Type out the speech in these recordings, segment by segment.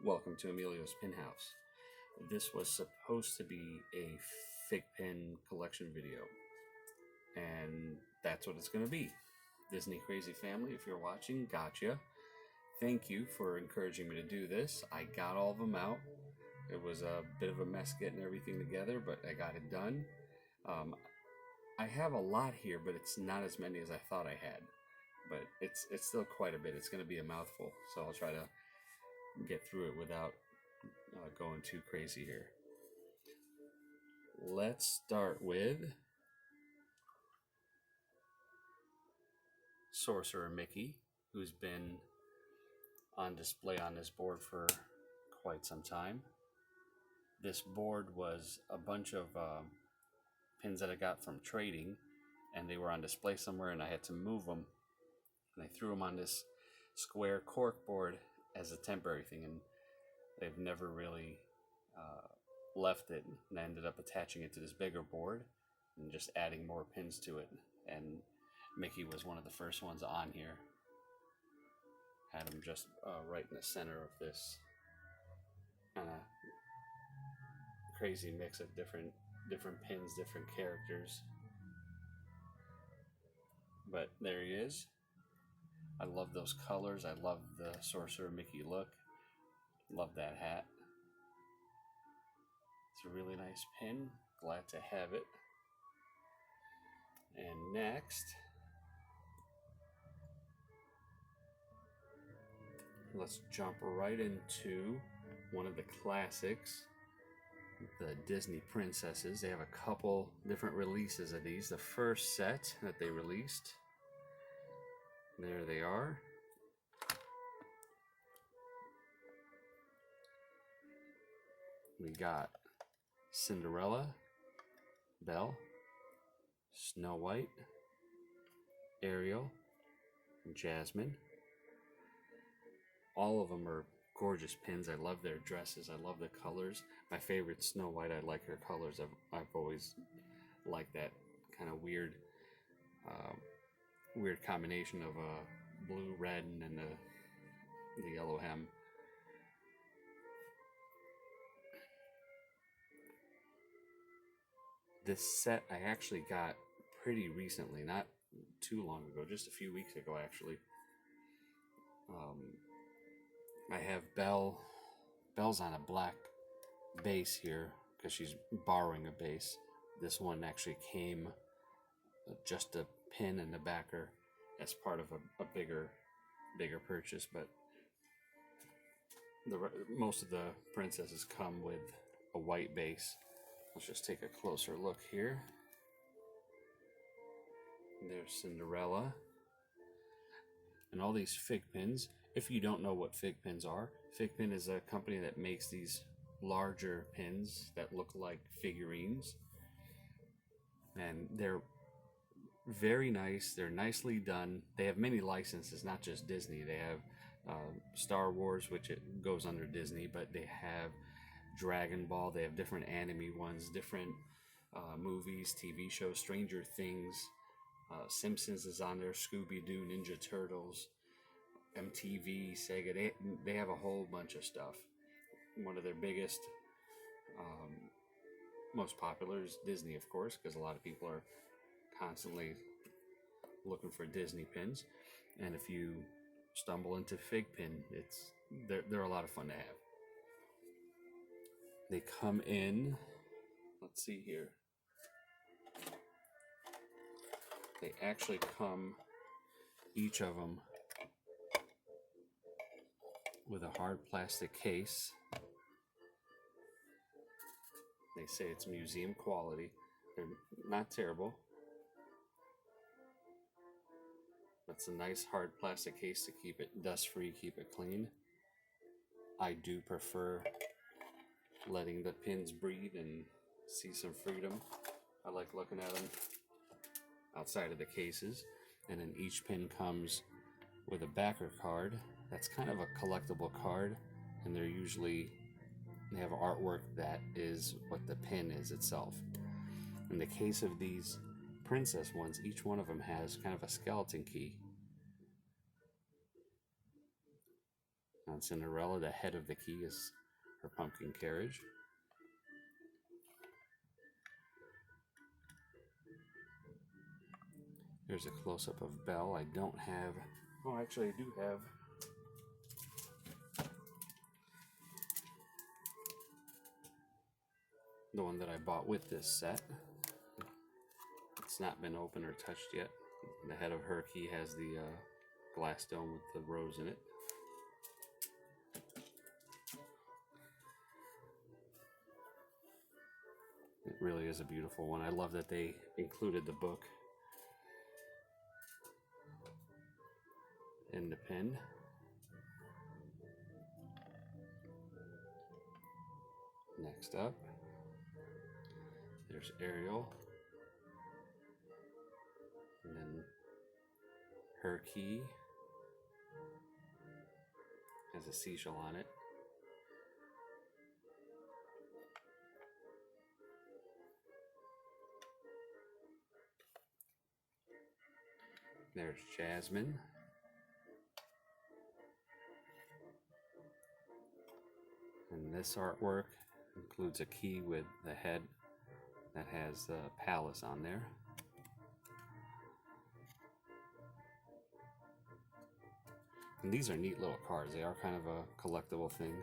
Welcome to Emilio's Pin House. This was supposed to be a FiGPiN collection video, and that's what it's going to be. DznyCrzyFmly, if you're watching, gotcha. Thank you for encouraging me to do this. I got all of them out. It was a bit of a mess getting everything together, but I got it done. I have a lot here, but it's not as many as I thought I had. But it's still quite a bit. It's going to be a mouthful, so I'll try to get through it without going too crazy here. Let's start with Sorcerer Mickey, who's been on display on this board for quite some time. This board was a bunch of pins that I got from trading, and they were on display somewhere, and I had to move them, and I threw them on this square cork board as a temporary thing, and they've never really left it, and I ended up attaching it to this bigger board and just adding more pins to it. And Mickey was one of the first ones on here. Had him just right in the center of this kind of crazy mix of different pins, different characters. But there he is. I love those colors. I love the Sorcerer Mickey look. Love that hat. It's a really nice pin. Glad to have it. And next, let's jump right into one of the classics, the Disney princesses. They have a couple different releases of these. The first set that they released, there they are. We got Cinderella, Belle, Snow White, Ariel, and Jasmine. All of them are gorgeous pins. I love their dresses. I love the colors. My favorite, Snow White. I like her colors. I've always liked that kind of weird combination of blue, red, and the yellow hem. This set I actually got pretty recently, not too long ago, just a few weeks ago actually. I have Belle's on a black base here because she's borrowing a base. This one actually came just a pin and a backer as part of a bigger purchase, but most of the princesses come with a white base. Let's just take a closer look here. There's Cinderella. And all these FiGPiNs. If you don't know what FiGPiNs are, FiGPiN is a company that makes these larger pins that look like figurines. And they're very nice. They're nicely done. They have many licenses, not just Disney. They have Star Wars, which it goes under Disney, but they have Dragon Ball. They have different anime ones, different movies, TV shows, Stranger Things, Simpsons is on there, Scooby-Doo, Ninja Turtles, MTV, Sega. They have a whole bunch of stuff. One of their biggest, most popular is Disney, of course, because a lot of people are constantly looking for Disney pins. And if you stumble into FiGPiN, they're a lot of fun to have. They come in, let's see here. They actually come, each of them, with a hard plastic case. They say it's museum quality. They're not terrible. That's a nice hard plastic case to keep it dust-free, keep it clean. I do prefer letting the pins breathe and see some freedom. I like looking at them outside of the cases. And then each pin comes with a backer card. That's kind of a collectible card, and they have artwork that is what the pin is itself. In the case of these princess ones, each one of them has kind of a skeleton key. On Cinderella, the head of the key is her pumpkin carriage. There's a close-up of Belle. I don't have... Oh, actually, I do have... the one that I bought with this set. It's not been opened or touched yet. The head of her key has the glass dome with the rose in it. It really is a beautiful one. I love that they included the book in the pin. Next up, there's Ariel. And then her key has a seashell on it. There's Jasmine. And this artwork includes a key with the head that has the palace on there. And these are neat little cards. They are kind of a collectible thing.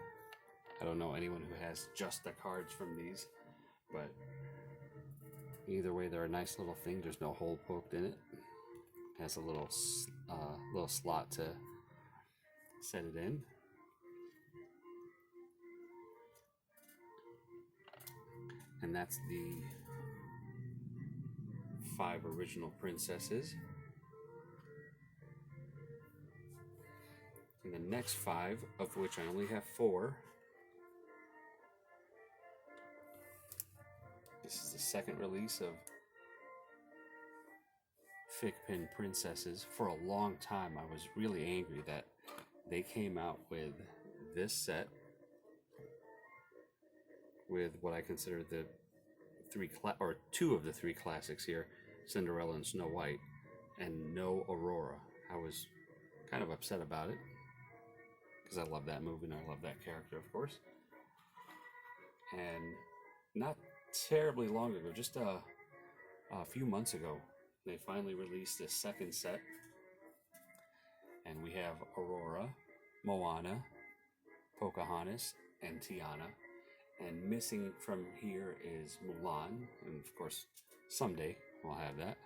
I don't know anyone who has just the cards from these, but either way, they're a nice little thing. There's no hole poked in it. It has a little slot to set it in. And that's the 5 original princesses. And the next 5, of which I only have 4. This is the second release of FiGPiN Princesses. For a long time, I was really angry that they came out with this set with what I consider the 2 of the 3 classics here, Cinderella and Snow White, and no Aurora. I was kind of upset about it because I love that movie and I love that character, of course. And not terribly long ago, just a few months ago, they finally released this second set, and we have Aurora, Moana, Pocahontas, and Tiana. And missing from here is Mulan, and of course, someday we'll have that.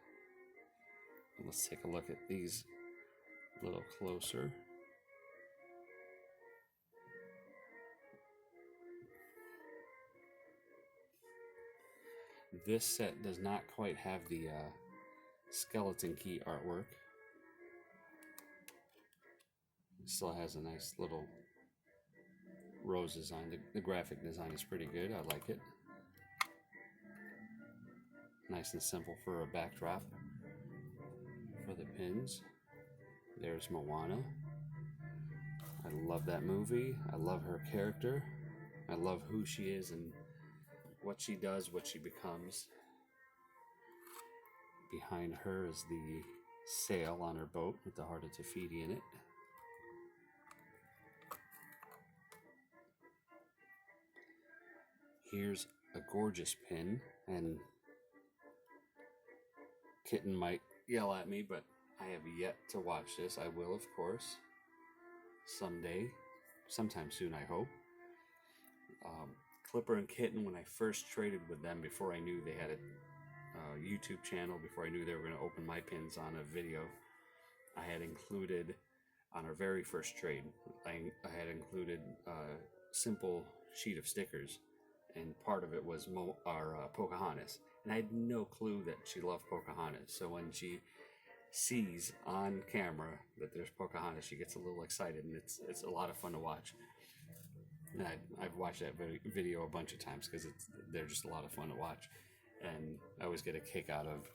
Let's take a look at these a little closer. This set does not quite have the skeleton key artwork. It still has a nice little rose design. The graphic design is pretty good. I like it. Nice and simple for a backdrop for the pins. There's Moana. I love that movie. I love her character. I love who she is and what she does, what she becomes. Behind her is the sail on her boat with the heart of Tafiti in it. Here's a gorgeous pin, and Kitten might yell at me, but I have yet to watch this. I will, of course, someday, sometime soon, I hope. Clipper and Kitten, when I first traded with them, before I knew they had a YouTube channel, before I knew they were going to open my pins on a video, I had included, on our very first trade, I had included a simple sheet of stickers, and part of it was Pocahontas. And I had no clue that she loved Pocahontas. So when she sees on camera that there's Pocahontas, she gets a little excited, and it's a lot of fun to watch. And I've watched that video a bunch of times because they're just a lot of fun to watch. And I always get a kick out of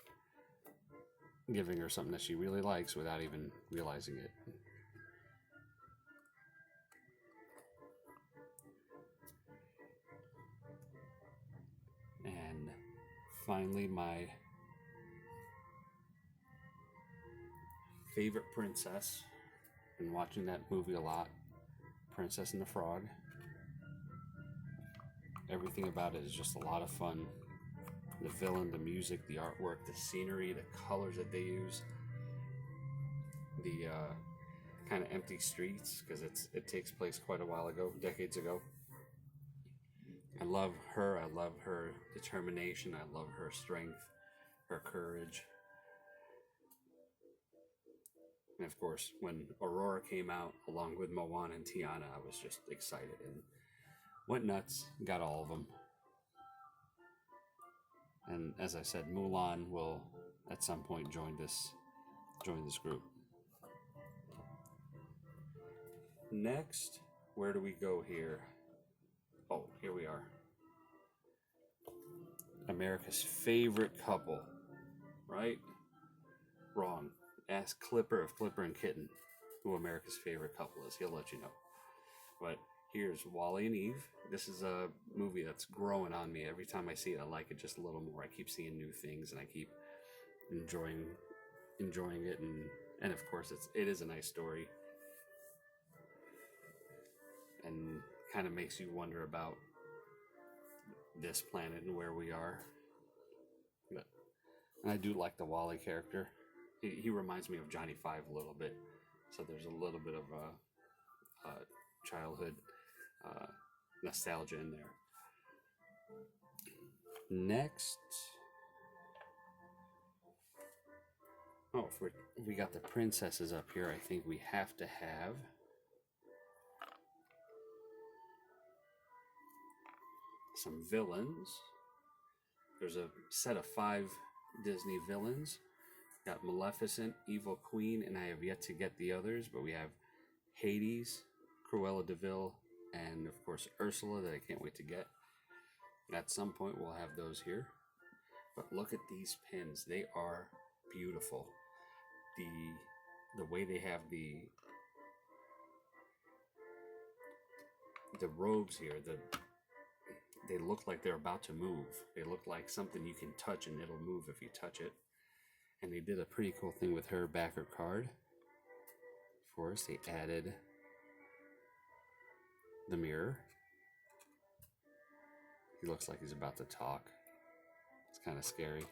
giving her something that she really likes without even realizing it. And finally, my favorite princess. Been watching that movie a lot. Princess and the Frog. Everything about it is just a lot of fun. The villain, the music, the artwork, the scenery, the colors that they use, the kind of empty streets, because it takes place quite a while ago, decades ago. I love her. I love her determination. I love her strength, her courage. And of course, when Aurora came out, along with Moana and Tiana, I was just excited and went nuts. Got all of them. And as I said, Mulan will at some point join this group. Next, where do we go here? Oh, here we are. America's favorite couple, right? Wrong. Ask Clipper of Clipper and Kitten who America's favorite couple is. He'll let you know. But here's Wally and Eve. This is a movie that's growing on me. Every time I see it, I like it just a little more. I keep seeing new things, and I keep enjoying it. And of course, it is a nice story, and kind of makes you wonder about this planet and where we are. But I do like the Wally character. He reminds me of Johnny Five a little bit, so there's a little bit of childhood nostalgia in there. Next, if we got the princesses up here, I think we have to have some villains. There's a set of 5 Disney villains. Got Maleficent, Evil Queen, and I have yet to get the others, but we have Hades, Cruella de Vil, and of course Ursula that I can't wait to get. At some point we'll have those here. But look at these pins. They are beautiful. The way they have the robes here, they look like they're about to move. They look like something you can touch and it'll move if you touch it. And they did a pretty cool thing with her backer card. For us, they added the mirror. He looks like he's about to talk. It's kind of scary.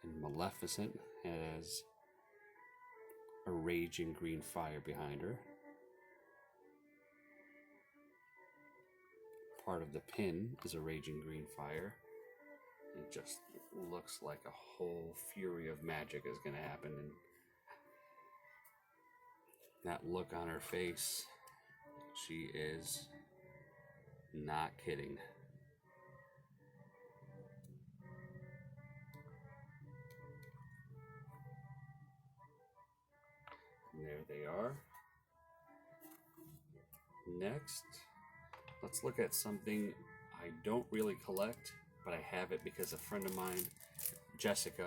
And Maleficent has a raging green fire behind her. Part of the pin is a raging green fire. It just looks like a whole fury of magic is going to happen. And that look on her face, she is not kidding. And there they are. Next, let's look at something I don't really collect, but I have it because a friend of mine, Jessica,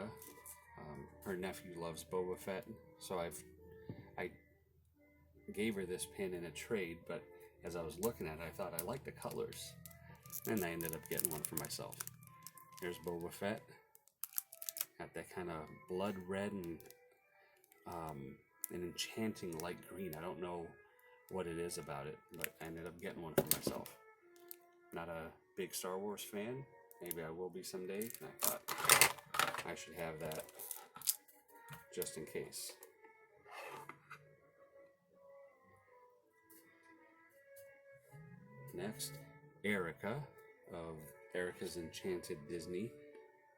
her nephew loves Boba Fett, so I gave her this pin in a trade, but as I was looking at it, I thought I liked the colors, and I ended up getting one for myself. Here's Boba Fett. Got that kind of blood red and an enchanting light green. I don't know what it is about it, but I ended up getting one for myself. Not a big Star Wars fan. Maybe I will be someday. And I thought I should have that just in case. Next, Erica of Erica's Enchanted Disney.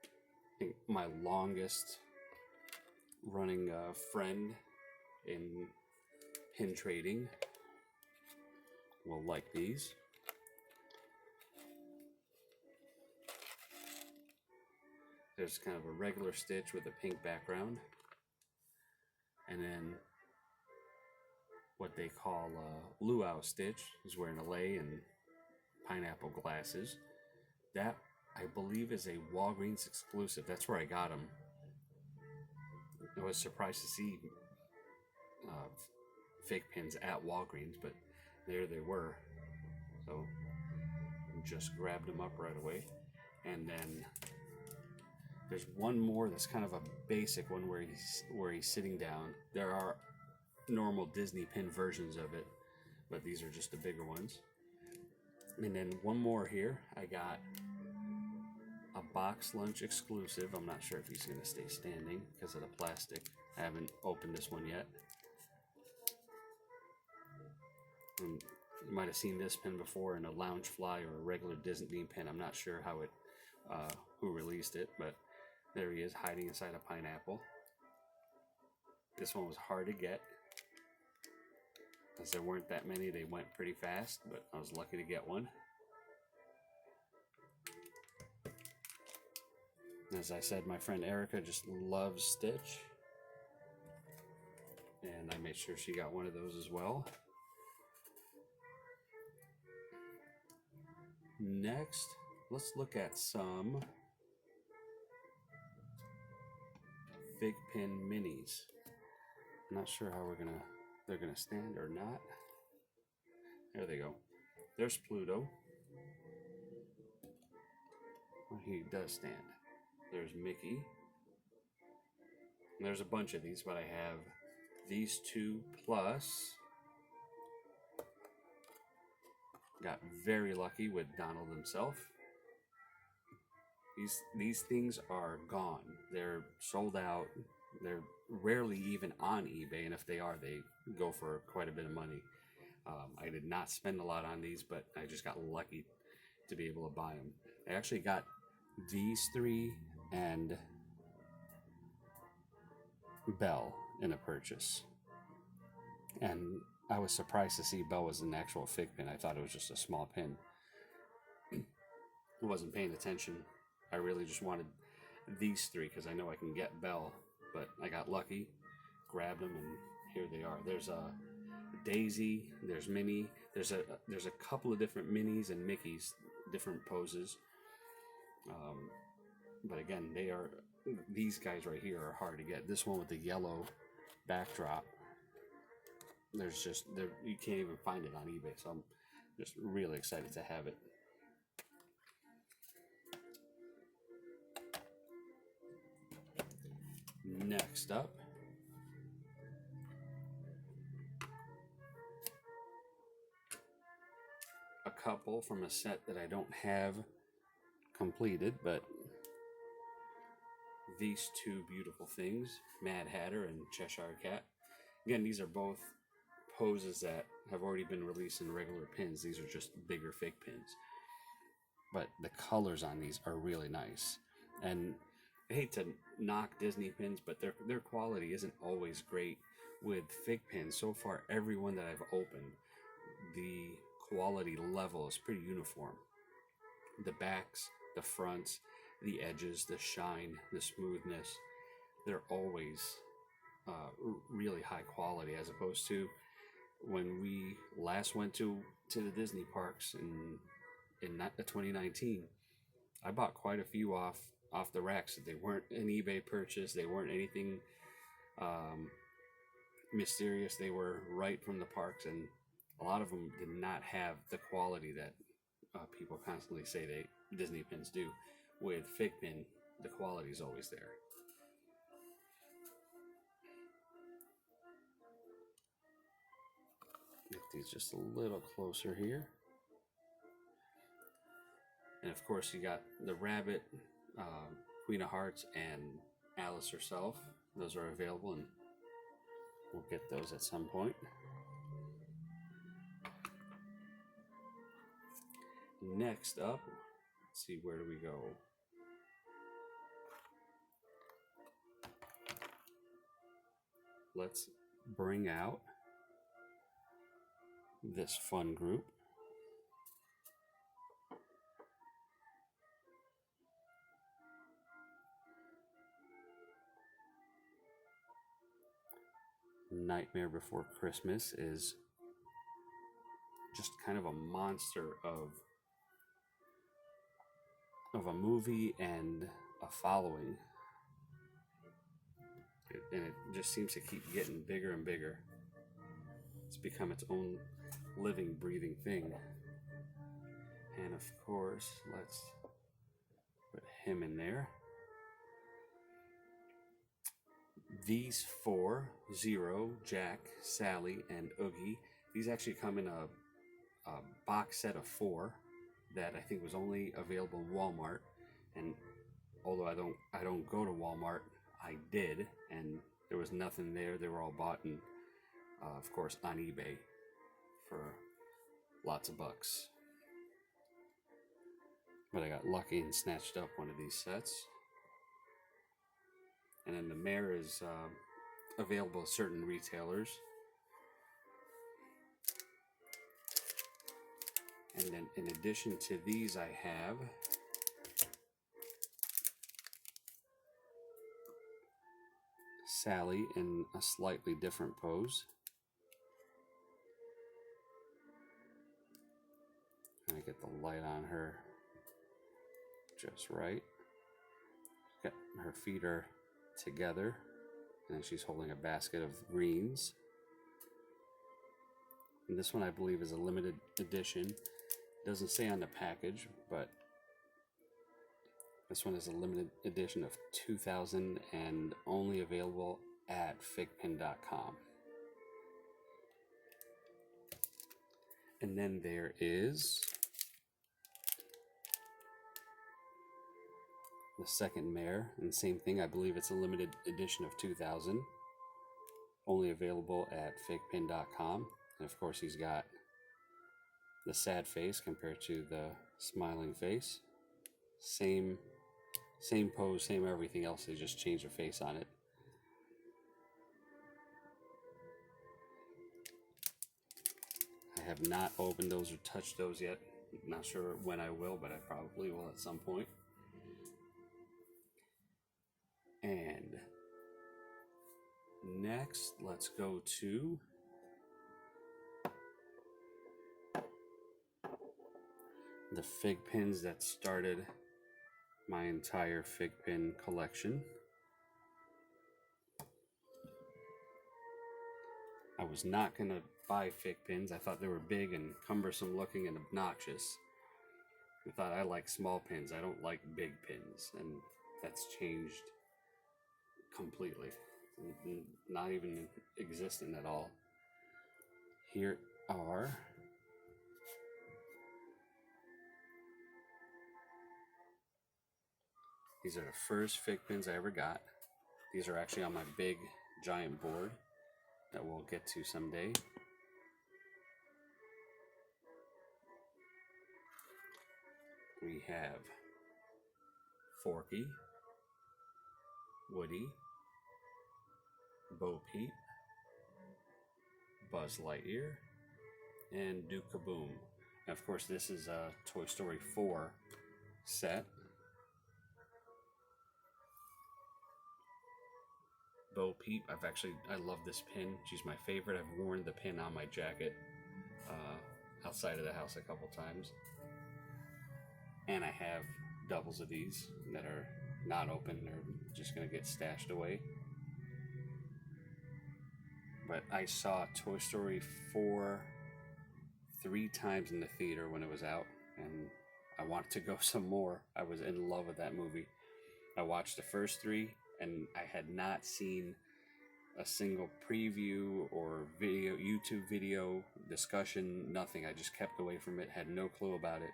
I think my longest running friend in pin trading will like these. There's kind of a regular stitch with a pink background, and then what they call a luau stitch. He's wearing a lei and pineapple glasses. That, I believe, is a Walgreens exclusive. That's where I got them. I was surprised to see fake pins at Walgreens, but there they were. So just grabbed them up right away. And then there's one more that's kind of a basic one where he's sitting down. There are normal Disney pin versions of it, but these are just the bigger ones. And then one more here. I got a box lunch exclusive. I'm not sure if he's going to stay standing because of the plastic. I haven't opened this one yet. And you might have seen this pin before in a lounge fly or a regular Disney pin. I'm not sure how it, who released it, but there he is hiding inside a pineapple. This one was hard to get, as there weren't that many. They went pretty fast, but I was lucky to get one. As I said, my friend Erica just loves Stitch, and I made sure she got one of those as well. Next, let's look at some FiGPiN minis. I'm not sure how they're gonna stand or not. There they go. There's Pluto. Well, he does stand. There's Mickey. And there's a bunch of these, but I have these two plus. Got very lucky with Donald himself. These things are gone. They're sold out. They're rarely even on eBay, and if they are, they go for quite a bit of money. I did not spend a lot on these, but I just got lucky to be able to buy them. I actually got these three and Belle in a purchase, and I was surprised to see Belle was an actual FiGPiN. I thought it was just a small pin. I wasn't paying attention. I really just wanted these three because I know I can get Belle, but I got lucky, grabbed them, and here they are. There's a Daisy, there's Minnie, there's a couple of different Minnies and Mickeys, different poses. But again, these guys right here are hard to get. This one with the yellow backdrop, you can't even find it on eBay, so I'm just really excited to have it. Next up, a couple from a set that I don't have completed, but these two beautiful things, Mad Hatter and Cheshire Cat. Again, these are both poses that have already been released in regular pins. These are just bigger FiGPiNs, but the colors on these are really nice. And I hate to knock Disney pins, but their quality isn't always great with FiGPiNs. So far, every one that I've opened, the quality level is pretty uniform. The backs, the fronts, the edges, the shine, the smoothness, they're always really high quality, as opposed to when we last went to the Disney parks in 2019. I bought quite a few off the racks. They weren't an eBay purchase. They weren't anything mysterious. They were right from the parks, and a lot of them did not have the quality that people constantly say Disney pins do. With FiGPiN, the quality is always there. Get these just a little closer here. And of course, you got the Rabbit, Queen of Hearts, and Alice herself. Those are available, and we'll get those at some point. Next up, let's see, where do we go? Let's bring out this fun group. Nightmare Before Christmas is just kind of a monster of a movie and a following. And it just seems to keep getting bigger and bigger. It's become its own living, breathing thing. And of course, let's put him in there. These four, Zero, Jack, Sally, and Oogie, these actually come in a box set of four that I think was only available in Walmart. And although I don't go to Walmart, I did, and there was nothing there. They were all bought, and of course, on eBay for lots of bucks. But I got lucky and snatched up one of these sets. And then the mare is available at certain retailers. And then in addition to these, I have Sally in a slightly different pose. And I get the light on her just right. Got her feet are together, and she's holding a basket of greens. And this one I believe is a limited edition. It doesn't say on the package, but this one is a limited edition of 2000 and only available at FiGPiN.com. And then there is the second mare, and same thing, I believe it's a limited edition of 2000, only available at FiGPiN.com. And of course he's got the sad face compared to the smiling face. Same pose, same everything else, they just changed the face on it. I have not opened those or touched those yet. Not sure when I will, but I probably will at some point. And next, let's go to the FiGPiNs that started my entire FiGPiN collection. I was not going to buy FiGPiNs. I thought they were big and cumbersome looking and obnoxious. I thought I like small pins. I don't like big pins, and that's changed completely. Not even existent at all. Here are these are the first FiGPiNs I ever got. These are actually on my big giant board that we'll get to someday. We have Forky, Woody, Bo Peep, Buzz Lightyear, and Duke Kaboom. And of course, this is a Toy Story 4 set. Bo Peep, I love this pin. She's my favorite. I've worn the pin on my jacket outside of the house a couple times. And I have doubles of these that are not open. They're just going to get stashed away. But I saw Toy Story 4 3 times in the theater when it was out, and I wanted to go some more. I was in love with that movie. I watched the first 3, and I had not seen a single preview or video, YouTube video, discussion, nothing. I just kept away from it, had no clue about it,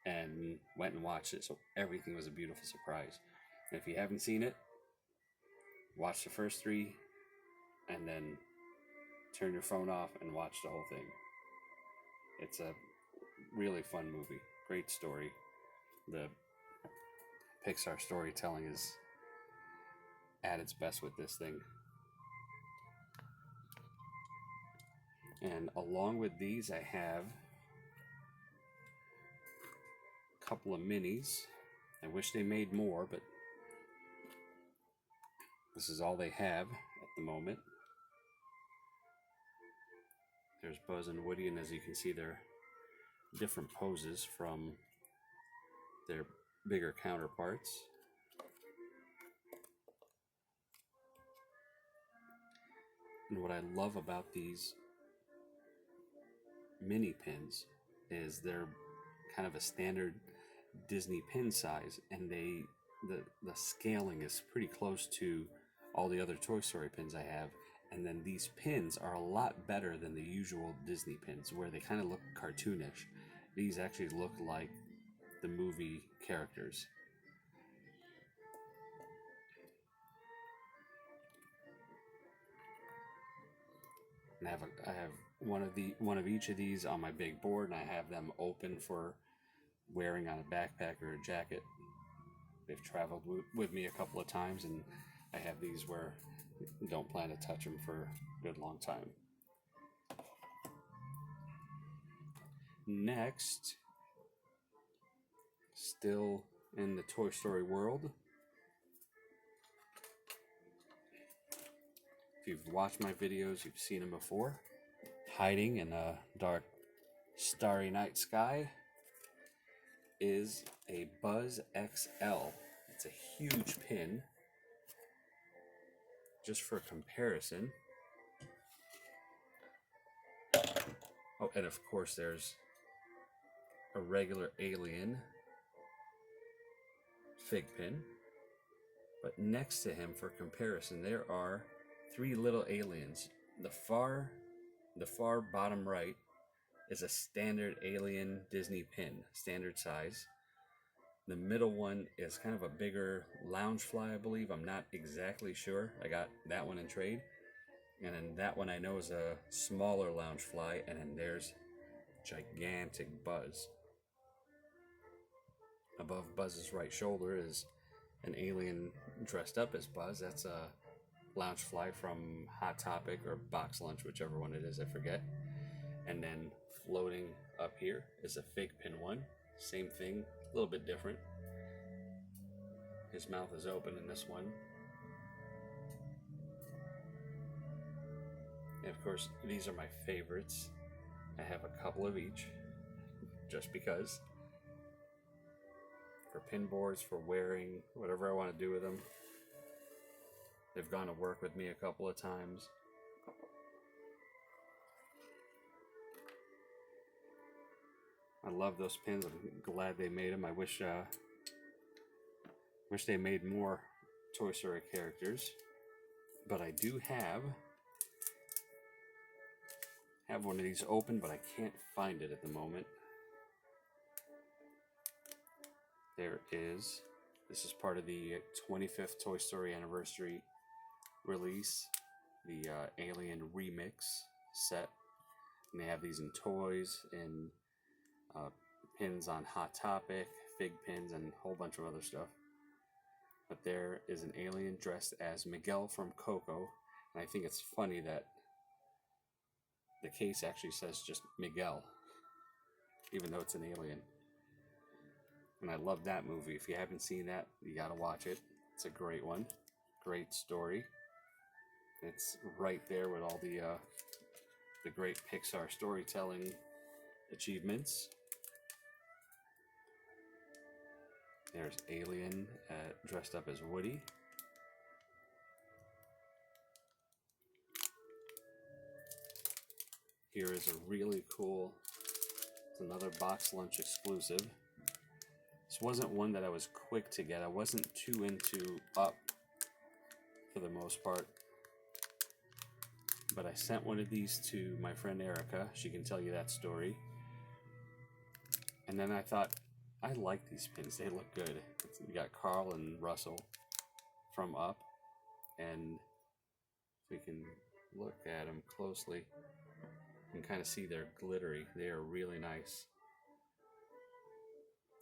and went and watched it. So everything was a beautiful surprise. And if you haven't seen it, watch the first 3 and then turn your phone off and watch the whole thing. It's a really fun movie. Great story. The Pixar storytelling is at its best with this thing. And along with these, I have a couple of minis. I wish they made more, but this is all they have at the moment. There's Buzz and Woody, and as you can see, they're different poses from their bigger counterparts. And what I love about these mini pins is they're kind of a standard Disney pin size, and the scaling is pretty close to all the other Toy Story pins I have. And then these pins are a lot better than the usual Disney pins, where they kind of look cartoonish. These actually look like the movie characters. And I have one of each of these on my big board, and I have them open for wearing on a backpack or a jacket. They've traveled with me a couple of times, and I have these where I don't plan to touch them for a good long time. Next, still in the Toy Story world, if you've watched my videos, you've seen them before. Hiding in a dark, starry night sky is a Buzz XL. It's a huge pin. Just for comparison. Oh, and of course there's a regular alien FiGPiN. But next to him, for comparison, there are 3 little aliens. The far bottom right is a standard alien Disney pin, standard size. The middle one is kind of a bigger Loungefly, I believe. I'm not exactly sure. I got that one in trade. And then that one I know is a smaller Loungefly. And then there's gigantic Buzz. Above Buzz's right shoulder is an alien dressed up as Buzz. That's a Loungefly from Hot Topic or Box Lunch, whichever one it is, I forget. And then floating up here is a FiGPiN one. Same thing, a little bit different. His mouth is open in this one. And of course, these are my favorites. I have a couple of each, just because. For pin boards, for wearing, whatever I want to do with them. They've gone to work with me a couple of times. I love those pins. I'm glad they made them. I wish they made more Toy Story characters. But I do have one of these open, but I can't find it at the moment. There is. This is part of the 25th Toy Story anniversary release, the Alien Remix set. And they have these in toys, in pins on Hot Topic, FiGPiNs, and a whole bunch of other stuff. But there is an alien dressed as Miguel from Coco. And I think it's funny that the case actually says just Miguel, even though it's an alien. And I love that movie. If you haven't seen that, you gotta watch it. It's a great one. Great story. It's right there with all the great Pixar storytelling achievements. There's Alien dressed up as Woody. Here is a really cool, it's another Box Lunch exclusive. This wasn't one that I was quick to get. I wasn't too into Up for the most part. But I sent one of these to my friend Erica. She can tell you that story. And then I thought, I like these pins. They look good. We got Carl and Russell from Up. And if we can look at them closely, you can kind of see they're glittery. They are really nice.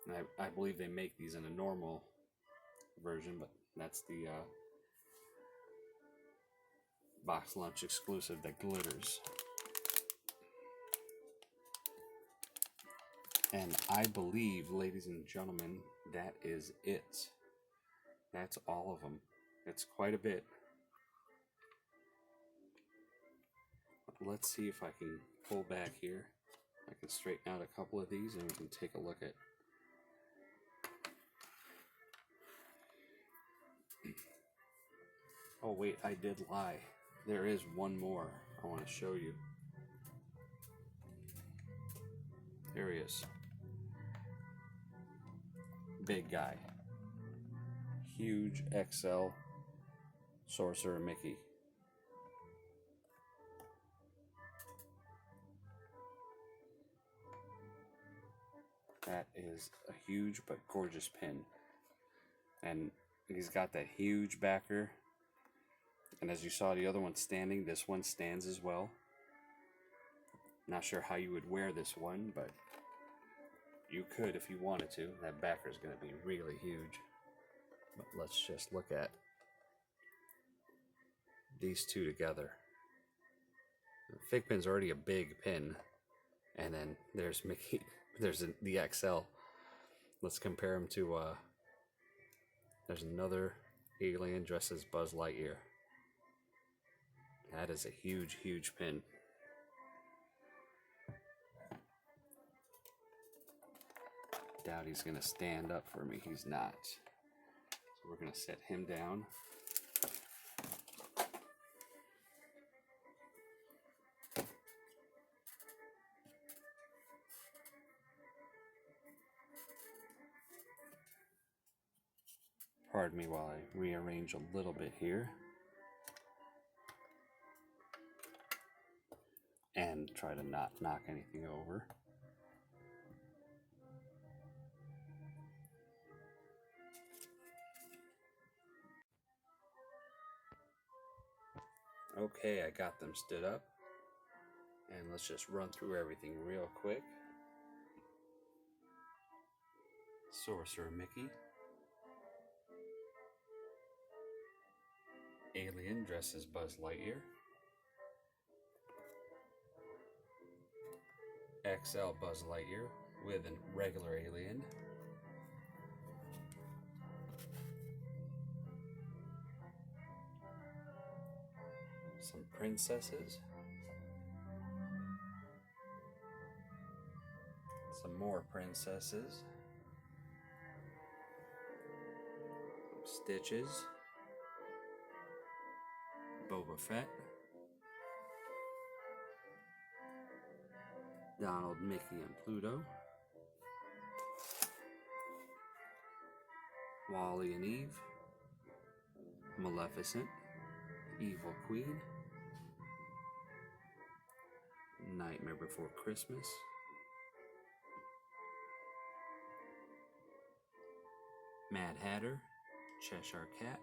And I believe they make these in a normal version, but that's the Box Lunch exclusive that glitters. And I believe, ladies and gentlemen, that is it. That's all of them. It's quite a bit. Let's see if I can pull back here. I can straighten out a couple of these and we can take a look at. Oh wait, I did lie. There is one more I want to show you. There he is. Big guy. Huge XL Sorcerer Mickey. That is a huge but gorgeous pin. And he's got that huge backer. And as you saw the other one standing, this one stands as well. Not sure how you would wear this one, but you could if you wanted to. That backer is going to be really huge. But let's just look at these two together. The FiGPiN's already a big pin. And then there's Mickey. There's the XL. Let's compare him to, there's another alien dressed as Buzz Lightyear. That is a huge, huge pin. Doubt he's going to stand up for me. He's not. So we're going to set him down. Pardon me while I rearrange a little bit here. And try to not knock anything over. Okay, I got them stood up. And let's just run through everything real quick. Sorcerer Mickey. Alien dressed as Buzz Lightyear. XL Buzz Lightyear with a regular alien. Some princesses. Some more princesses. Stitches. Boba Fett. Donald, Mickey, and Pluto. Wally and Eve. Maleficent. Evil Queen. Nightmare Before Christmas. Mad Hatter. Cheshire Cat.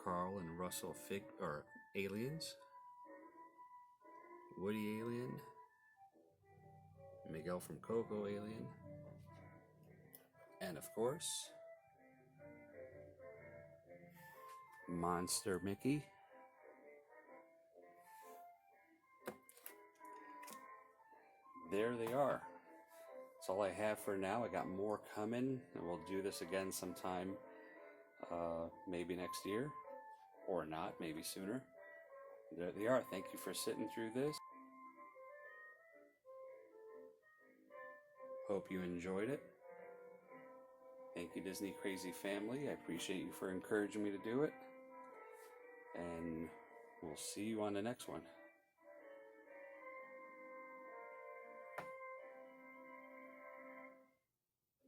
Carl and Russell aliens. Woody alien. Miguel from Coco alien. And of course, Monster Mickey. There they are. That's all I have for now. I got more coming, and we'll do this again sometime, maybe next year, or not, maybe sooner. There they are. Thank you for sitting through this. Hope you enjoyed it. Thank you, DznyCrzyFmly. I appreciate you for encouraging me to do it. And we'll see you on the next one.